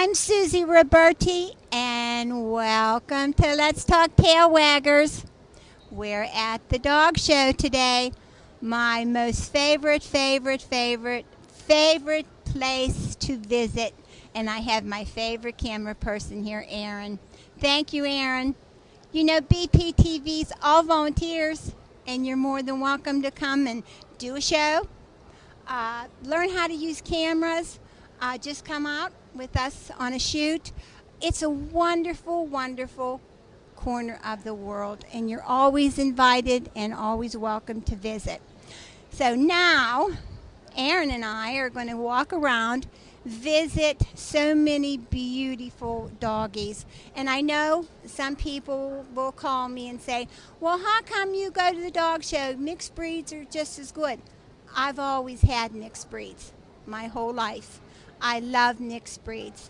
I'm Susie Roberti, and welcome to Let's Talk Tail Waggers. We're at the dog show today. My most favorite place to visit. And I have my favorite camera person here, Aaron. Thank you, Aaron. You know, BPTV's all volunteers, and you're more than welcome to come and do a show. Learn how to use cameras. Just come out with us on a shoot. It's a wonderful, wonderful corner of the world, and you're always invited and always welcome to visit. So now, Aaron and I are going to walk around, visit so many beautiful doggies. And I know some people will call me and say, well, how come you go to the dog show? Mixed breeds are just as good. I've always had mixed breeds my whole life. I love mixed breeds.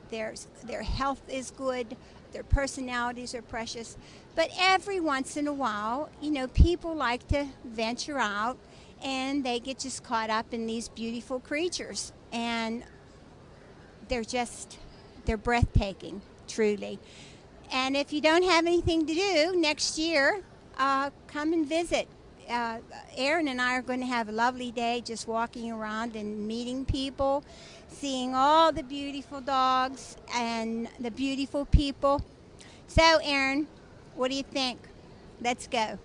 Their health is good. Their personalities are precious. But every once in a while, you know, people like to venture out and they get just caught up in these beautiful creatures. And they're breathtaking, truly. And if you don't have anything to do next year, come and visit. Aaron and I are going to have a lovely day just walking around and meeting people, seeing all the beautiful dogs and the beautiful people. So, Aaron, what do you think? Let's go.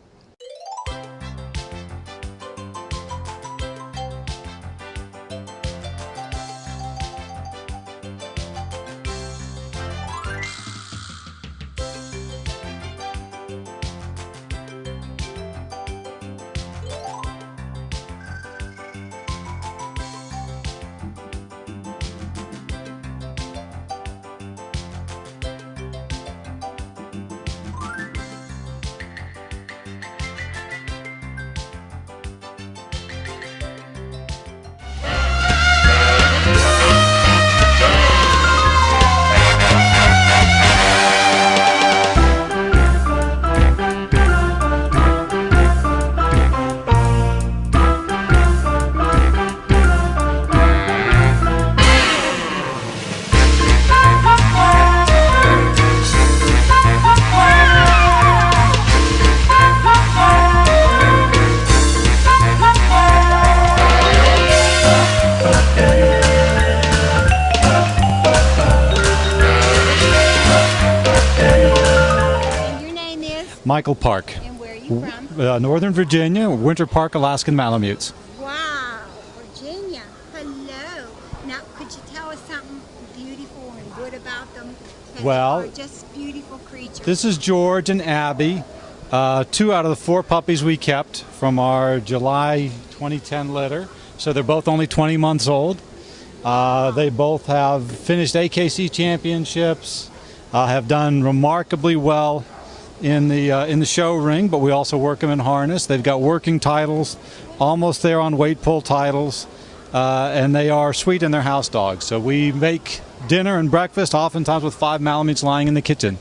Michael Park. And where are you from? Northern Virginia, Winter Park, Alaskan Malamutes. Wow, Virginia. Hello. Now, could you tell us something beautiful and good about them? Well, they're just beautiful creatures. This is George and Abby, 2 out of the 4 puppies we kept from our July 2010 litter. So they're both only 20 months old. They both have finished AKC championships, have done remarkably well in the show ring, but we also work them in harness. They've got working titles, almost there on weight pull titles, and they are sweet in their house dogs. So we make dinner and breakfast oftentimes with 5 Malamutes lying in the kitchen.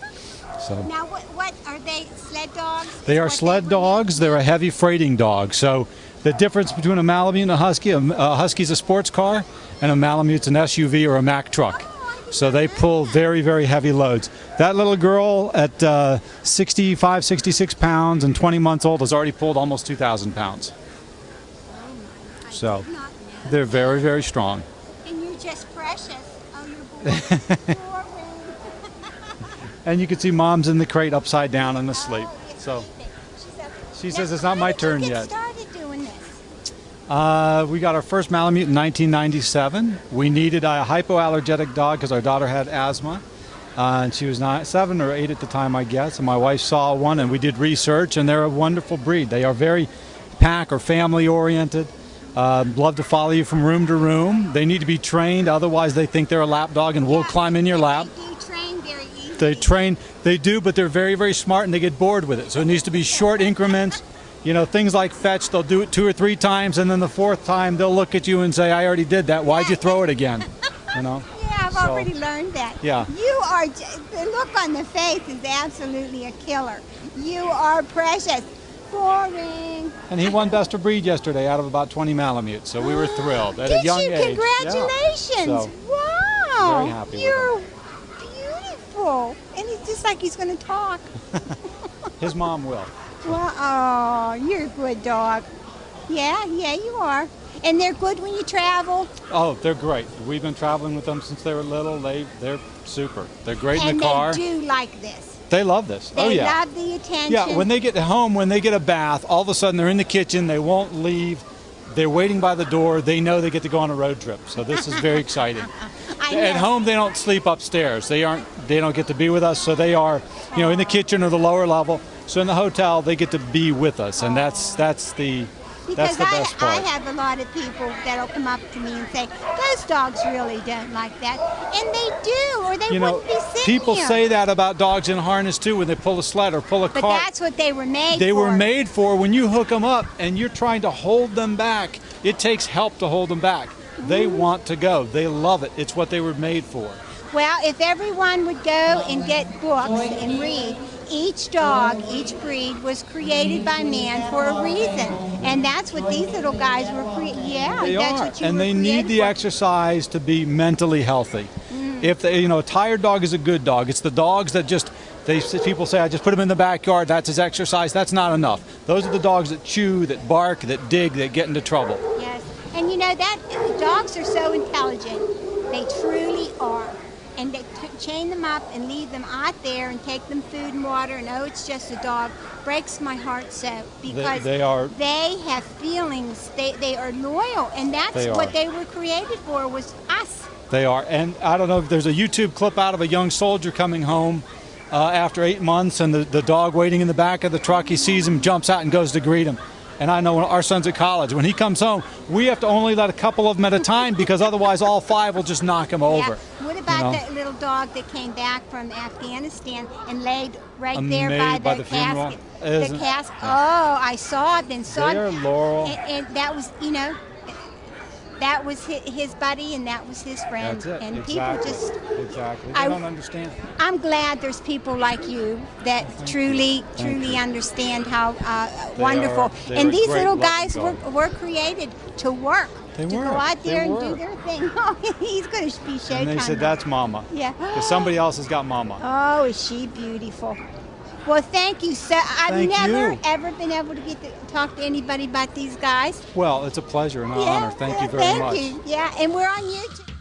So now, what are they? Sled dogs? They are sled dogs. They're a heavy freighting dog. So the difference between a Malamute and a Husky's a sports car, and a Malamute's an SUV or a Mack truck. So they pull very, very heavy loads. That little girl at 65, 66 pounds and 20 months old has already pulled almost 2,000 pounds. So they're very, very strong. And you're just precious. Oh, you're boring. And you can see Mom's in the crate upside down and asleep. So she says it's not my turn yet. We got our first Malamute in 1997. We needed a hypoallergenic dog because our daughter had asthma. And she was 7 or 8 at the time, I guess. And my wife saw one, and we did research, and they're a wonderful breed. They are very pack or family oriented. Love to follow you from room to room. They need to be trained, otherwise they think they're a lap dog and will climb in your lap. They do train very easily. They do, but they're very, very smart, and they get bored with it. So it needs to be short increments. You know, things like fetch, they'll do it 2 or 3 times, and then the 4th time they'll look at you and say, I already did that. Why'd you throw it again? You know? Yeah, I've already learned that. Yeah. You are, the look on the face is absolutely a killer. You are precious. Boring. And he won Best of Breed yesterday out of about 20 Malamutes, so we were thrilled at a young age. Congratulations. Yeah. So, Oh, Very happy with you're beautiful. And he's just like he's going to talk. him. His mom will. Well, oh, you're a good dog. Yeah, you are. And they're good when you travel. Oh, they're great. We've been traveling with them since they were little. They're super. They're great in And the car. they do like this. They love this. They oh yeah. love the attention. Yeah, when they get home, when they get a bath, all of a sudden they're in the kitchen. They won't leave. They're waiting by the door. They know they get to go on a road trip. So this is very exciting. I know. At home, they don't sleep upstairs. They don't get to be with us. So they are, in the kitchen or the lower level. So in the hotel, they get to be with us, and that's the Because best part. I have a lot of people that'll come up to me and say, those dogs really don't like that. And they do, or they wouldn't be sitting people here. say that about dogs in harness too when they pull a sled or pull a But cart. that's what they were made for. They were made for when you hook them up and you're trying to hold them back. It takes help to hold them back. They want to go. They love it. It's what they were made for. Well, if everyone would go and get books and read, each dog, each breed was created by man for a reason. And that's what these little guys were created. Yeah, They that's are, what you and were they need created the for. exercise to be mentally healthy. If they, a tired dog is a good dog. It's the dogs that people say, I just put him in the backyard. That's his exercise. That's not enough. Those are the dogs that chew, that bark, that dig, that get into trouble. Yes, and that dogs are so intelligent. They truly are. And they chain them up and leave them out there and take them food and water, and it's just a dog. Breaks my heart so, because They have feelings. They are loyal, and that's what they were created for, was us. They are. And I don't know if there's a YouTube clip out of a young soldier coming home after 8 months, and the dog waiting in the back of the truck. He sees him, jumps out, and goes to greet him. And I know when our son's at college, when he comes home, we have to only let a couple of them at a time because otherwise all 5 will just knock him over. Yeah. What about that little dog that came back from Afghanistan and laid right there by the funeral? casket? The casket. Oh, I saw it. Then saw They are it. Laurel. And that was, that was his buddy, and that was his friend. That's it. And Exactly. people Exactly. They don't understand. I'm glad there's people like you that truly understand how wonderful. They And are these great, little lovely guys dogs. were created to work. They to were. go out there They and were. do their thing. Oh, he's going to be showtime. And they said, that's Mama. Yeah. Because somebody else has got Mama. Oh, is she beautiful? Well, thank you. So I've Thank never you. ever been able to get to talk to anybody about these guys. Well, it's a pleasure and an honor. Thank you very thank much. you. Yeah, and we're on YouTube.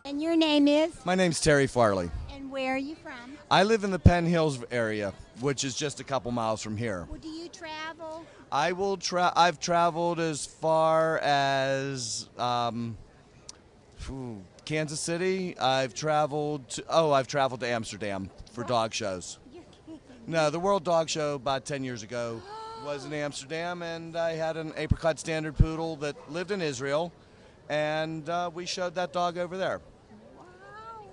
And your name is? My name's Terry Farley. And where are you from? I live in the Penn Hills area, which is just a couple miles from here. Well, do you travel? I've traveled as far as Kansas City. I've traveled to Amsterdam for dog shows. You're kidding. No, the World Dog Show about 10 years ago was in Amsterdam, and I had an apricot standard poodle that lived in Israel, and we showed that dog over there. Wow.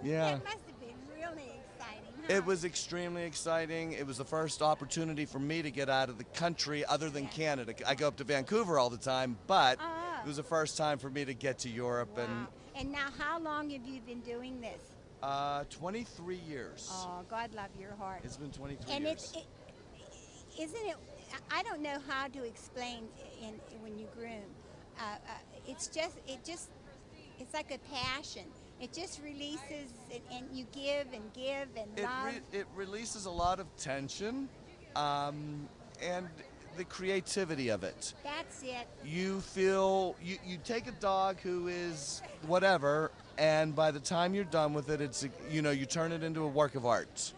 Yeah. That must have been really exciting. Huh? It was extremely exciting. It was the first opportunity for me to get out of the country other than Canada. I go up to Vancouver all the time, but Oh. it was the first time for me to get to Europe. Wow. And now, how long have you been doing this? And 23 years. Oh, God love your heart. It's been 23 And years. isn't it? I don't know how to explain when you groom. It's like a passion. It just releases, and you give and love. It releases a lot of tension, and the creativity of it. That's it. You feel you take a dog who is whatever, and by the time you're done with it, it's you turn it into a work of art.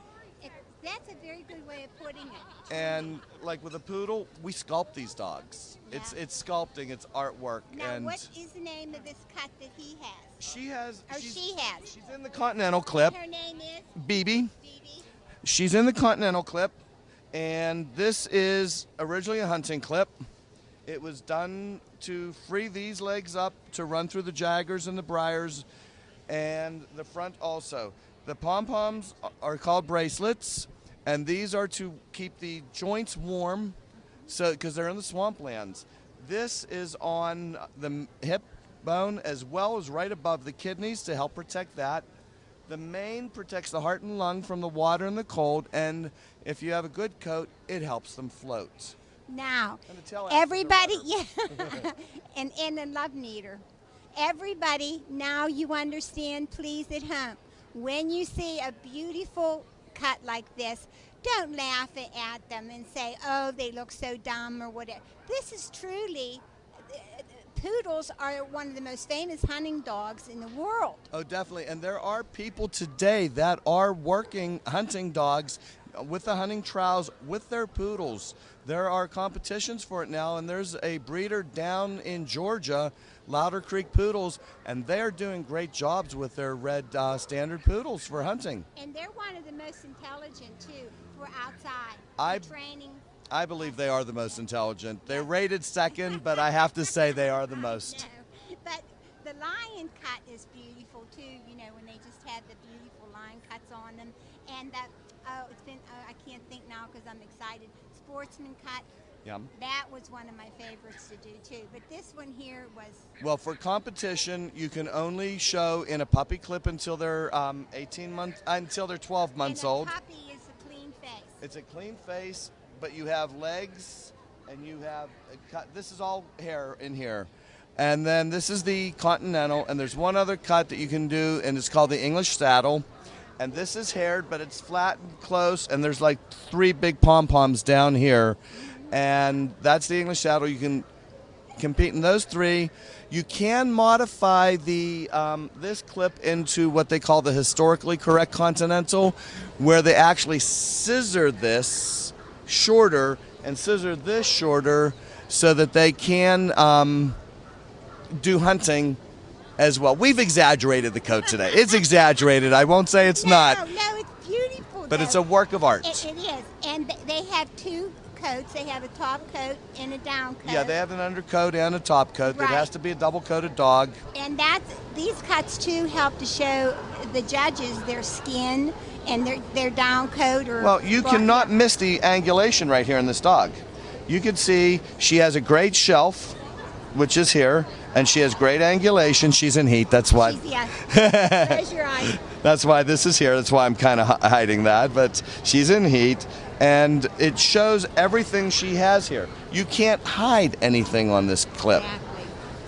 That's a very good way of putting it. And like with a poodle, we sculpt these dogs. Yeah. It's sculpting, it's artwork. Now, and what is the name of this cut that he has? She's in the Continental clip. Her name is BB. Phoebe. She's in the Continental clip, and this is originally a hunting clip. It was done to free these legs up to run through the jaggers and the briars, and the front also. The pom-poms are called bracelets, and these are to keep the joints warm, because they're in the swamplands. This is on the hip bone as well as right above the kidneys to help protect that. The mane protects the heart and lung from the water and the cold, and if you have a good coat, it helps them float. Now, And the tail acts as a everybody, rudder. yeah, and a love meter. Everybody, now you understand, please, at home. When you see a beautiful cut like this, don't laugh at them and say, oh, they look so dumb or whatever. This is truly, poodles are one of the most famous hunting dogs in the world. Oh, definitely. And there are people today that are working hunting dogs with the hunting trials with their poodles. There are competitions for it now, and there's a breeder down in Georgia, Louder Creek Poodles, and they're doing great jobs with their red standard poodles for hunting. And they're one of the most intelligent, too, for outside. Training. I believe they are the most intelligent. They're rated second, but I have to say they are the most. No, but the lion cut is beautiful too. When they just have the beautiful lion cuts on them, and that I can't think now because I'm excited. Sportsman cut. Yum. That was one of my favorites to do too. But this one here was. Well, for competition, you can only show in a puppy clip until they're 12 months old. And a puppy is a clean face. It's a clean face, but you have legs and you have a cut. This is all hair in here. And then this is the Continental, and there's one other cut that you can do, and it's called the English Saddle. And this is haired, but it's flat and close, and there's like 3 big pom-poms down here. And that's the English Saddle. You can compete in those 3. You can modify the this clip into what they call the historically correct Continental, where they actually scissor this shorter and scissor this shorter so that they can do hunting as well. We've exaggerated the coat today. It's exaggerated. I won't say it's not. No, it's beautiful. But it's a work of art. It is. And they have 2 coats. They have a top coat and a down coat. Yeah, they have an undercoat and a top coat. Right. It has to be a double-coated dog. And these cuts too help to show the judges their skin and their down coat. Well, you cannot miss the angulation right here in this dog. You can see she has a great shelf, which is here, and she has great angulation. She's in heat. That's why. Where's your eye? That's why this is here. That's why I'm kind of hiding that. But she's in heat, and it shows everything she has here. You can't hide anything on this clip.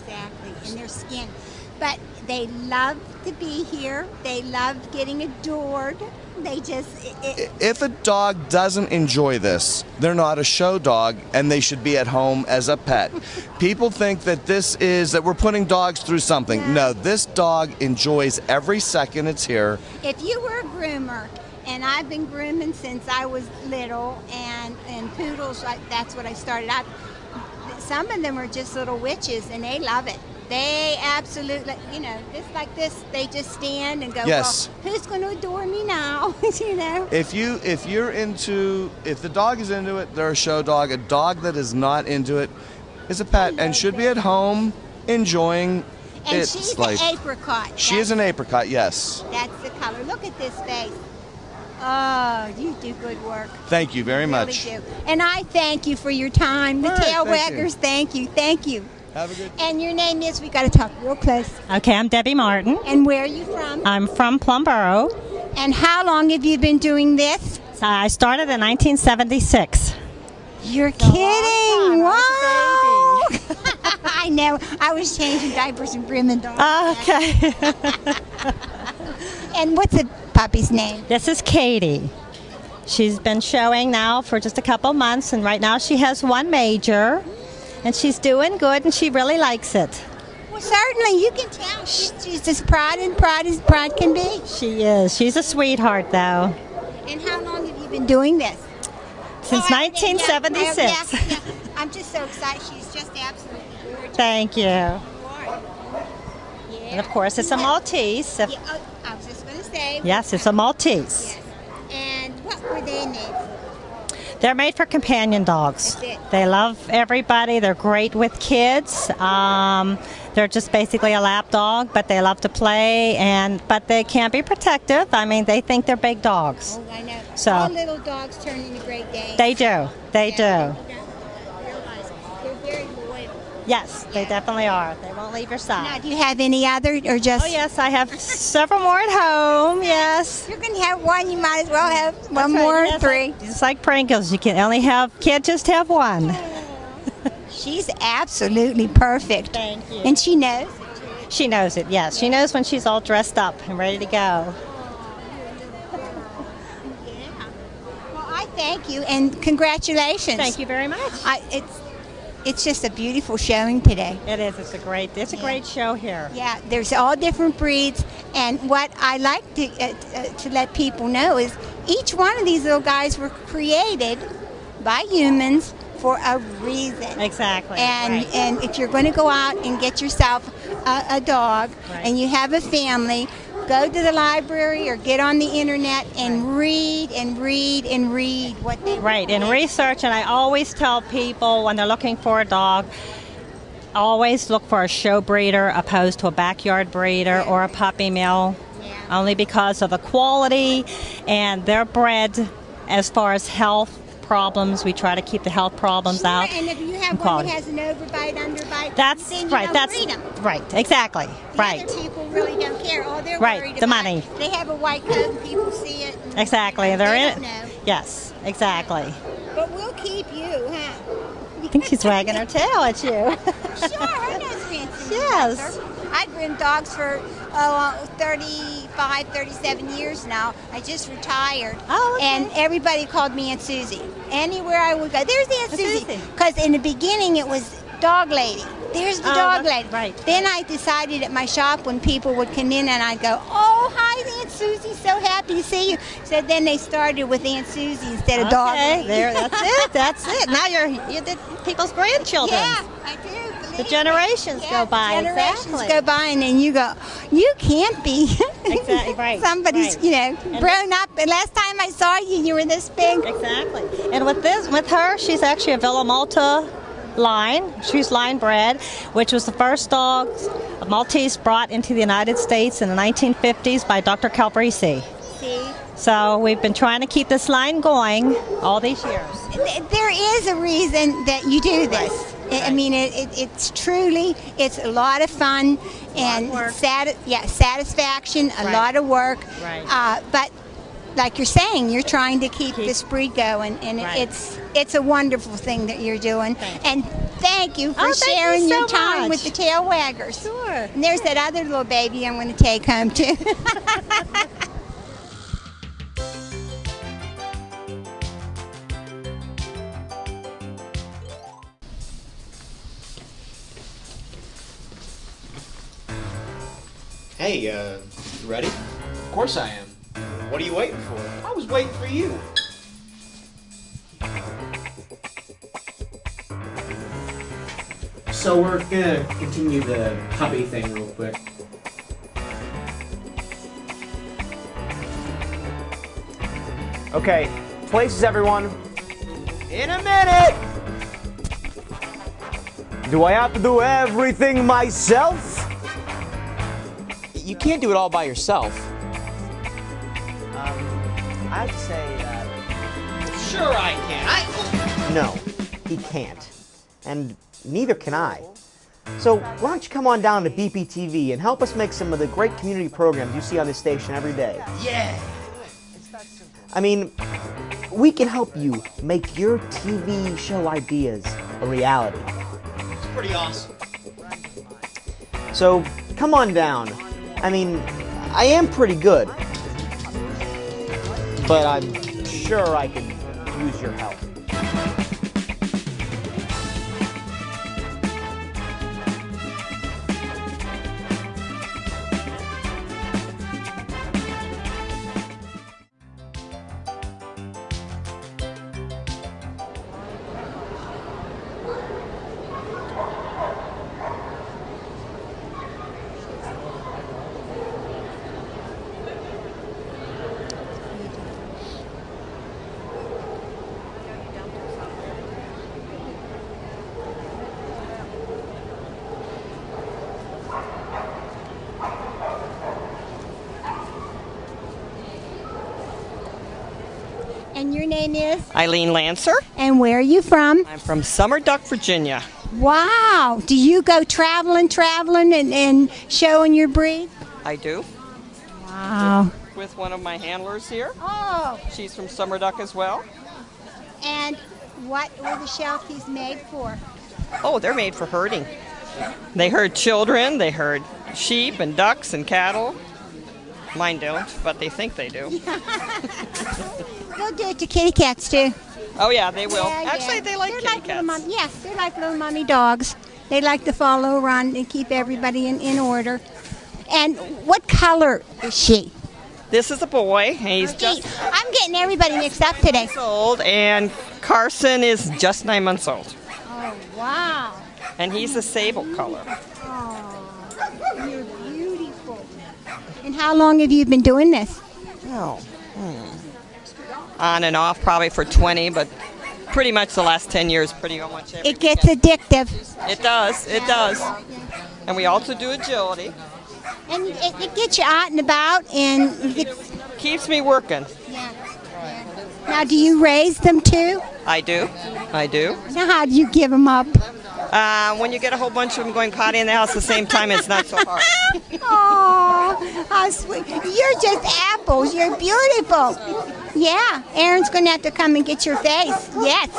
Exactly. And their skin. But they love to be here. They love getting adored. They just... If a dog doesn't enjoy this, they're not a show dog, and they should be at home as a pet. People think that that we're putting dogs through something. No, this dog enjoys every second it's here. If you were a groomer, and I've been grooming since I was little, and poodles, that's what I started out. Some of them are just little witches, and they love it. They absolutely, just like this, they just stand and go, yes. Well, who's going to adore me now? If the dog is into it, they're a show dog. A dog that is not into it is a pet and should be at home enjoying its life. And she's an apricot. She is an apricot, yes. That's the color. Look at this face. Oh, you do good work. Thank you very much. Really do. And I thank you for your time. The tail waggers, thank you. Have a good And your name is, we got to talk real close. Okay, I'm Debbie Martin. And where are you from? I'm from Plumboro. And how long have you been doing this? So I started in 1976. You're kidding. Long time. Wow. I was a baby. I I know. I was changing diapers and grooming dogs. Okay. And what's the puppy's name? This is Katie. She's been showing now for just a couple months, and right now she has one major, and she's doing good, and she really likes it. Well, certainly you can tell she's as proud as pride can be. She is. She's a sweetheart, though. And how long have you been doing this? Since 1976. Yeah. I'm just so excited. She's just absolutely gorgeous. Thank you. Yeah. And of course, it's a Maltese. Yeah, I was just going to say. Yes, it's a Maltese. Yes. And what were they made for? They're made for companion dogs. That's it. They love everybody. They're great with kids. They're just basically a lap dog, but they love to play, but they can be protective. I mean, they think they're big dogs. Oh, I know. So- All little dogs turn into Great Danes. They do. They do. Realize they're very loyal. Yes, they definitely are. They won't leave your Now, side. do you have any other, or just? Oh, yes, I have several more at home. Yes. You're going to have one. You might as well have one That's right. more, Yes, three. Just like Pringles, you can't just have one. She's absolutely perfect. Thank you. And she knows. She knows it, yes. She knows when she's all dressed up and ready to go. Yeah. Well, I thank you and congratulations. Thank you very much. It's just a beautiful showing today. It is. It's a great show here. Yeah, there's all different breeds, and what I like to let people know is each one of these little guys were created by humans for a reason. Exactly. And right. and if you're going to go out and get yourself a dog, Right. and you have a family, go to the library or get on the internet and read and read and read what they Right, and research, and I always tell people when they're looking for a dog, always look for a show breeder opposed to a backyard breeder or a puppy mill, Yeah. only because of the quality, and they're bred as far as health problems. We try to keep the health problems Sure, out. and if you have and one quality. that has an overbite, underbite, That's then you right. don't That's breed 'em. right. Exactly. The Right. other people really don't care. All they're Right, worried the about, money. They have a white coat and people see it. And, Exactly. you know, They're they in don't it. know. Yes. Exactly. But we'll keep you, huh? I think she's wagging her tail at you. Sure, I know Spencer. Yes. I've grown dogs for 35, 37 years now. I just retired. Oh, okay. And everybody called me Aunt Susie. Anywhere I would go, there's Aunt Susie. Susie. Because in the beginning it was dog lady. There's the dog that's lady. right. Then I decided at my shop when people would come in and I'd go, oh, hi, Aunt Susie, so happy to see you. So then they started with Aunt Susie instead of dog Okay, lady. there. That's it. That's it. Now you did people's grandchildren. Yeah, I do. The believe generations me. go Yeah, by, Generations exactly. go by, and then you go, you can't be. Exactly, right, Somebody's, right. grown up. The last time I saw you, you were this big. Exactly. And with her, she's actually a Villa Malta line. She's line bred, which was the first dog, a Maltese, brought into the United States in the 1950s by Dr. Calbrisi. See, So we've been trying to keep this line going all these years. there is a reason that you do this. I mean, it's truly, it's a lot of fun and work. satisfaction, a Right. lot of work. Right. But like you're saying, you're trying to keep this breed going, and Right. it's a wonderful thing that you're doing. Thank And thank you for Oh, thank you sharing your so time much. with the tail waggers. Sure. And there's that other little baby I'm going to take home too. Hey, you ready? Of course I am. What are you waiting for? I was waiting for you. So we're gonna continue the puppy thing real quick. Okay, places everyone. In a minute! Do I have to do everything myself? You can't do it all by yourself. I have to say that. Sure I can. No, he can't. And neither can I. So why don't you come on down to BPTV and help us make some of the great community programs you see on this station every day? Yeah. I mean, we can help you make your TV show ideas a reality. It's pretty awesome. So come on down. I mean, I am pretty good, but I'm sure I could use your help. And your name is? Eileen Lancer. And where are you from? I'm from Summer Duck, Virginia. Wow. Do you go traveling and showing your breed? I do. Wow. With one of my handlers here. Oh. She's from Summer Duck as well. And what were the Shelties made for? Oh, they're made for herding. They herd children, they herd sheep and ducks and cattle. Mine don't, but they think they do. They'll do it to kitty cats too. Oh yeah, they will. Yeah, Actually, yeah. they like They're kitty like cats. little yes, they're like little mommy dogs. They like to follow around and keep everybody in order. And what color is she? This is a boy. He's just I'm getting everybody mixed up today. months old, and Carson is just 9 months old. Oh, wow. And he's a sable color. Oh, you're beautiful. And how long have you been doing this? Oh. On and off, probably for 20, but pretty much the last 10 years, pretty much every It gets addictive. It does, it does. And we also do agility. And it gets you out and about and it gets, Keeps me working. yeah. Now, do you raise them too? I do. Now, how do you give them up? When you get a whole bunch of them going potty in the house at the same time, it's not so hard. Oh, how sweet. You're just apples. You're beautiful. Yeah, Aaron's going to have to come and get your face. Yes.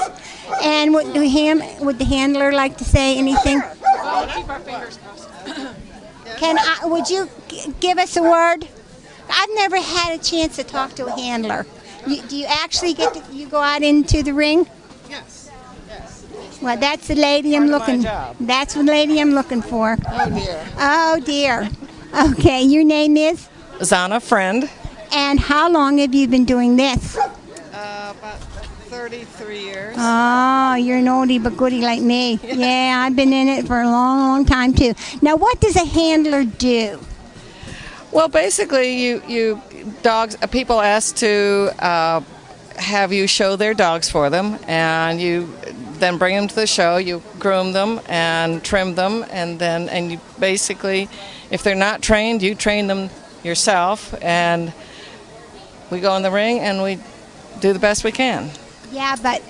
And would the handler like to say anything? Keep our fingers crossed. Would you give us a word? I've never had a chance to talk to a handler. Do you actually you go out into the ring? Yes. Well, that's the lady I'm looking. That's the lady I'm looking for. Oh dear. Oh dear. Okay, your name is? Zana Friend. And how long have you been doing this? About 33 years. Oh, you're an oldie but goodie like me. Yeah, I've been in it for a long, long time too. Now, what does a handler do? Well, basically, you dogs. People ask to have you show their dogs for them, and you then bring them to the show. You groom them and trim them, and you basically, if they're not trained, you train them yourself, and we go in the ring and we do the best we can. Yeah, but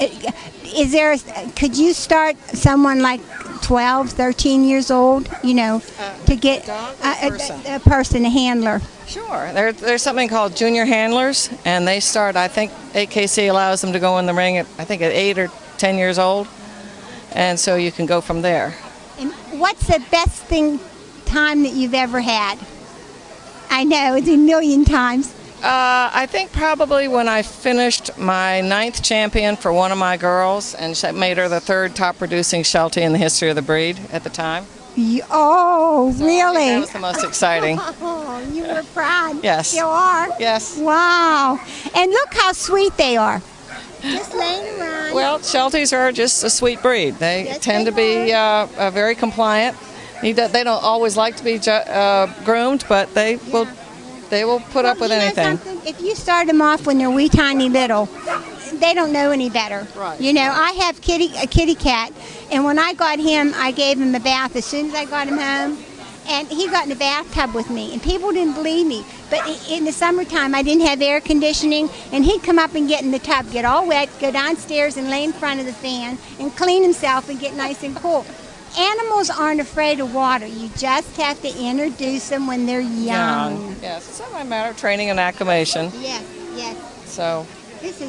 could you start someone like 12, 13 years old, to get a person, a handler? Sure. There's something called junior handlers, and they start, I think AKC allows them to go in the ring at 8 or 10 years old, and so you can go from there. And what's the best time that you've ever had? I know, it's a million times. I think probably when I finished my 9th champion for one of my girls, and made her the 3rd top producing Sheltie in the history of the breed at the time. Oh, really? That was the most exciting. Oh, you were proud. Yes. Still are? Yes. Wow. And look how sweet they are. Just laying around. Well, Shelties are just a sweet breed. They tend to be very compliant. They don't always like to be groomed, but they will put up with anything. If you start them off when they're wee tiny little, they don't know any better. Right. I have a kitty cat, and when I got him, I gave him a bath as soon as I got him home, and he got in the bathtub with me, and people didn't believe me. But in the summertime, I didn't have air conditioning, and he'd come up and get in the tub, get all wet, go downstairs and lay in front of the fan and clean himself and get nice and cool. Animals aren't afraid of water. You just have to introduce them when they're young. Yes, it's not a matter of training and acclimation. Yes. So. He's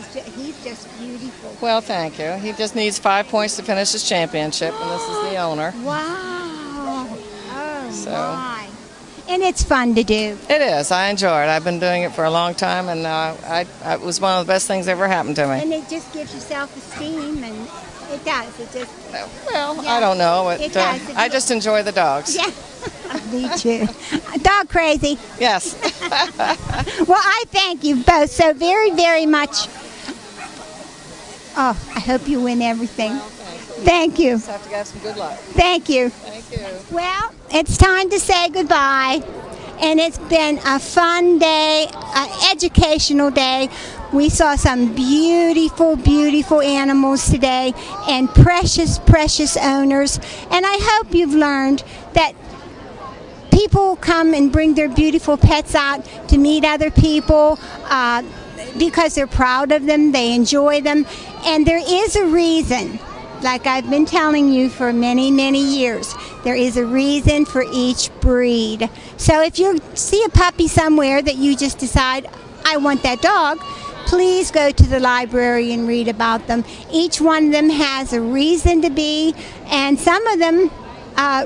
just beautiful. Well, thank you. He just needs 5 points to finish his championship, and this is the owner. Wow. Oh, So My. And it's fun to do. it is. I enjoy it. I've been doing it for a long time, and it was one of the best things that ever happened to me. And it just gives you self-esteem, and it does. It just, Well, yeah, I don't know. But, it does. I just enjoy the dogs. yeah. Me too. Dog crazy. Yes. Well, I thank you both so very, very much. Oh, I hope you win everything. Thank you. Just have to have some good luck. Thank you. Thank you. Well, it's time to say goodbye. And it's been a fun day, an educational day. We saw some beautiful, beautiful animals today and precious, precious owners. And I hope you've learned that people come and bring their beautiful pets out to meet other people because they're proud of them, they enjoy them. And there is a reason. Like I've been telling you for many, many years, there is a reason for each breed. So if you see a puppy somewhere that you just decide, I want that dog, please go to the library and read about them. Each one of them has a reason to be, and some of them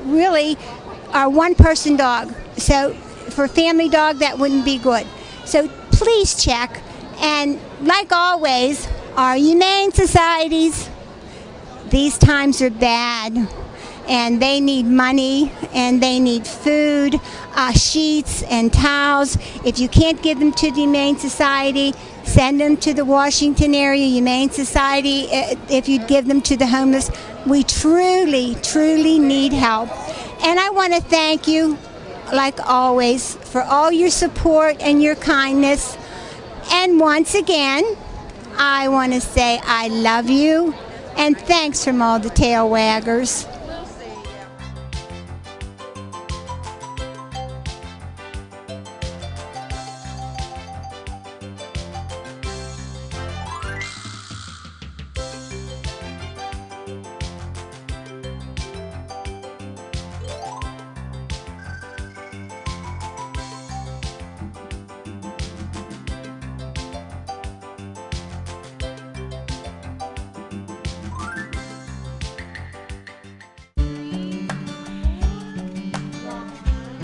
really are one-person dog. So for a family dog, that wouldn't be good. So please check. And like always, our humane societies, these times are bad, and they need money, and they need food, sheets, and towels. If you can't give them to the Humane Society, send them to the Washington Area Humane Society. If you'd give them to the homeless, we truly, truly need help. And I want to thank you, like always, for all your support and your kindness. And once again, I want to say I love you. And thanks from all the tail waggers.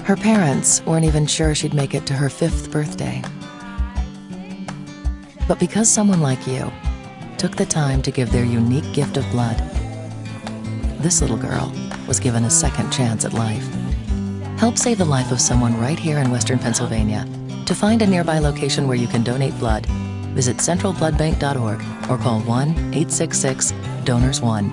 Her parents weren't even sure she'd make it to her 5th birthday. But because someone like you took the time to give their unique gift of blood, this little girl was given a second chance at life. Help save the life of someone right here in Western Pennsylvania. To find a nearby location where you can donate blood, visit centralbloodbank.org or call 1-866-DONORS1.